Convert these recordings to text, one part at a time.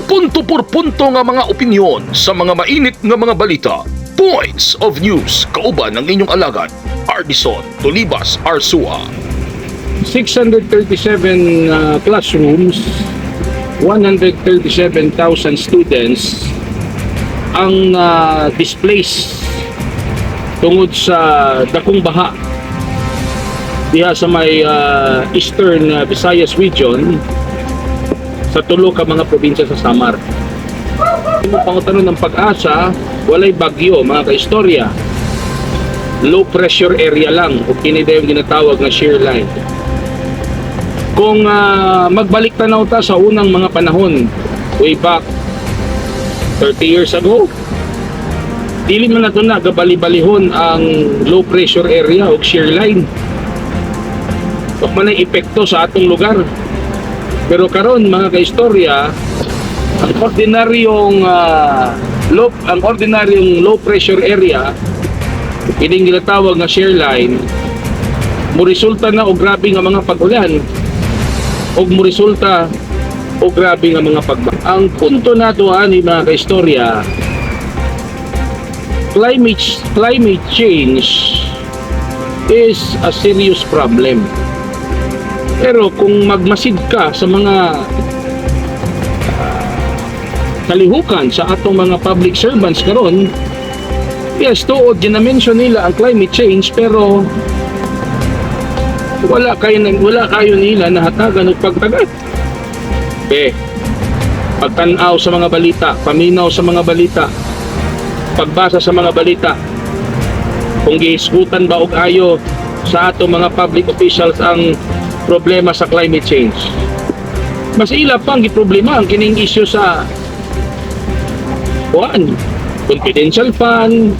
punto por punto nga mga opinyon sa mga mainit nga mga balita. Points of News, kauban ng inyong alagad, Ardison Tolibas Arsua. 637 classrooms, 137,000 students ang displaced tungod sa dakong baha diha sa may Eastern Visayas region sa tulo ka mga probinsya sa Samar. Yung pangutanon ng Pag-asa, walay bagyo mga kaistorya. Low pressure area lang o kinida yung ginatawag na shear line. Kung magbalik tanaw ta sa unang mga panahon, way back 30 years ago, dili man nato na gabali-balihon ang low pressure area o shear line. Huwag man ang epekto sa atong lugar. Pero karon mga kaistorya, ang ordinaryong low pressure area, ining ginatawag na shear line, mo-resulta na og grabe nga mga pag-ulan og mo-resulta og grabe nga mga pagbaha. Ang punto nato ani mga kaistorya, climate change is a serious problem. Pero kung magmasid ka sa mga kalihukan sa atong mga public servants karon, yes, tuod gina-mention nila ang climate change, pero wala kayo nila nahatagan og pagtagat. Pagtanaw sa mga balita, paminaw sa mga balita, pagbasa sa mga balita, kung gihisgutan ba og ayo sa atong mga public officials ang problema sa climate change. Mas ila pang giproblema ang kining issue sa confidential fund,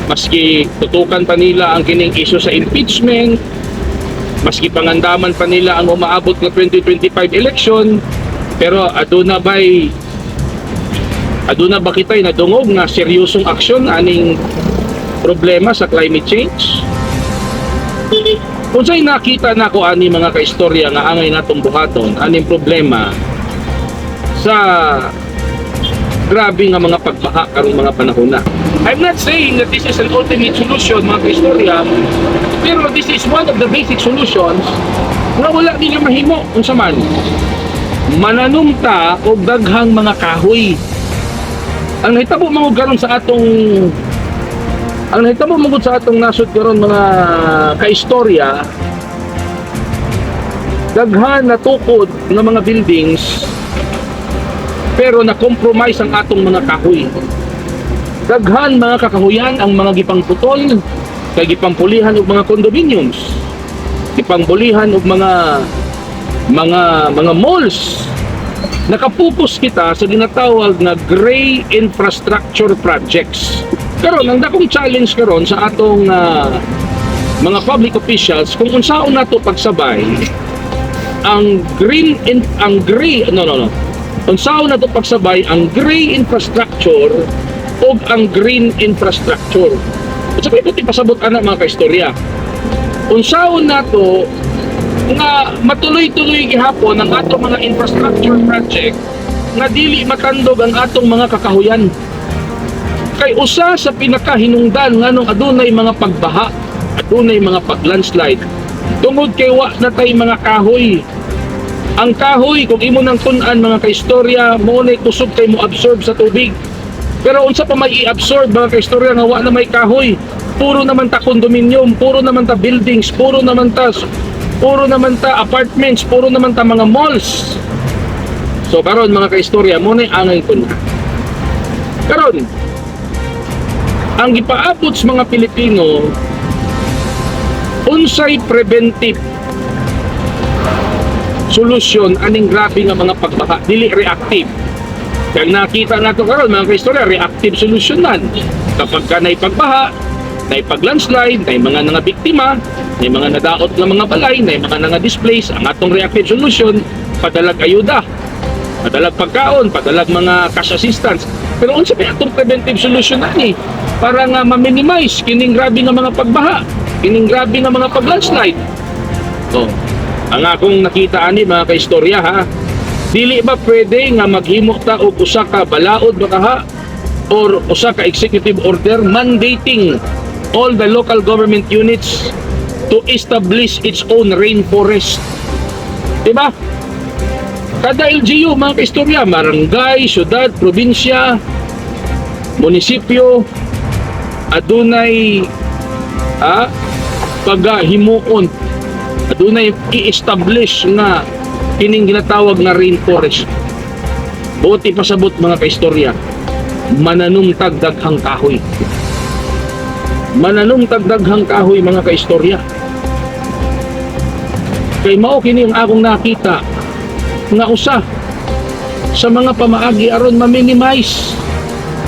maski tutukan pa nila ang kining issue sa impeachment, maski pangandaman pa nila ang umaabot na 2025 election, pero aduna ba kita'y nadungog nga seryosong aksyon aning problema sa climate change? Kung sa'y nakita na ko ani mga kaistorya nga angay natong buhaton aning problema sa grabe nga mga pagbaha karong mga panahon na. I'm not saying that this is an ultimate solution mga kaistorya, pero this is one of the basic solutions nga wala ninyo mahimo unsa man. Mananumta og daghang mga kahoy. Ang nahitabo mo karon sa atong nasod karon mga kaistorya, daghan na tukod ng mga buildings pero na-compromise ang atong mga kahoy. Daghan mga kakahuyan ang mga gipangputol, kay gipangpulihan og mga condominiums, gipangbulihan og mga malls. Nakapokus kita sa ginatawag na gray infrastructure projects. Karon ang dakong challenge karon sa atong mga public officials kung unsaon nato pagsabay unsaon nato pagsabay ang gray infrastructure o ang green infrastructure. Sa ito pasabot ana mga kaistorya. Unsaon nato nga matuloy-tuloy gihapon ang atong mga infrastructure project nga dili matandog ang atong mga kakahuyan. Kay usa sa pinakahinungdan nganong adunay mga pagbaha, adunay mga paglandslide, tungod kay wa na tay mga kahoy. Ang kahoy kung imo nang tun-an mga kaistorya, mo nay kusog kay mo absorb sa tubig. Pero unsa pa may i-absorb mga kaistorya nga wa na may kahoy? Puro naman ta condominium, puro naman ta buildings, puro naman ta apartments, puro naman ta mga malls. So karon mga kaistorya, mo nay angay kun. Karon ang gipaabot sa mga Pilipino, unsay preventive solusyon aning grabe nga mga pagbaha, dili reactive. Kaya nakita nato karon mga kaistorya, reactive solution nan. Kapag ka na'y pagbaha, na'y paglandslide, na'y mga biktima, na'y mga nadaot nga mga balay, na'y mga displace, ang atong reactive solution, padalag ayuda, padalag pagkaon, padalag mga cash assistance. Pero unsa ba atong preventive solution ani para nga ma-minimize kining grabe nga mga pagbaha, kining grabe nga mga paglandslide? So, ang akong nakita ani mga kaistorya ha, Dili ba pwede nga maghimo ta og usa ka balaod bakaha or usa ka executive order mandating all the local government units to establish its own rainforest? Diba? Kada LGU, mga kaistorya, barangay, syudad, probinsya, munisipyo, adunay paghimuon, adunay i-establish na kining ginatawag na rainforest. Buti pasabot mga kaistorya, mananumtag daghang kahoy. Mananumtag daghang kahoy mga kaistorya. Kay mao kini ang akong nakita nga usa sa mga pamaagi aron ma-minimize,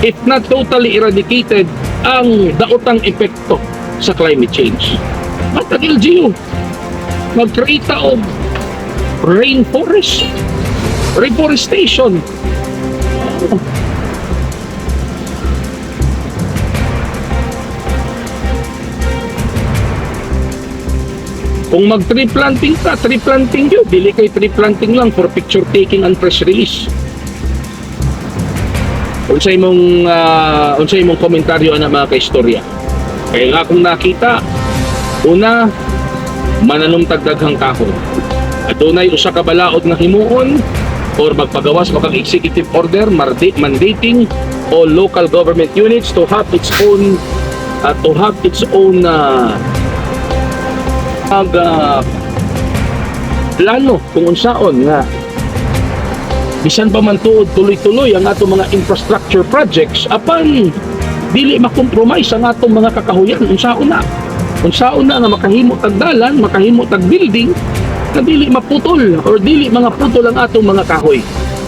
if not totally eradicated, ang daotang epekto sa climate change. At ang LGU mag-create og reforestation. Kung mag-tree planting ka, tree planting yun. Dili kay tree planting lang for picture taking and press release. Unsay imong komentaryo ana mga kaistorya? Kaya nga akong nakita, una, mananumtag daghang kahoy. Adunay usa ka balaod nga himuon or magpagawas makang executive order mandating all local government units to have its own plano kung unsaon nga bisan pa man tuod tuloy-tuloy ang atong mga infrastructure projects apan dili makompromise ang atong mga kakahuyan. Unsaon na nga makahimo tag dalan, makahimo tag building na dili maputol or dili mga putol ang atong mga kahoy.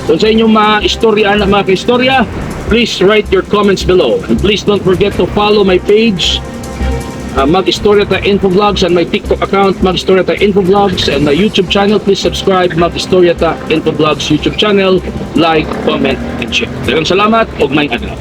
Kung sa inyong mga istorya na mga kaistorya, please write your comments below and please don't forget to follow my page, Mag-Istorya Ta Infovlogs, and my TikTok account, Mag-Istorya Ta Infovlogs, and my YouTube channel. Please subscribe, Mag-Istorya Ta Infovlogs YouTube channel, like, comment, and share. Daghang salamat ug may adlaw.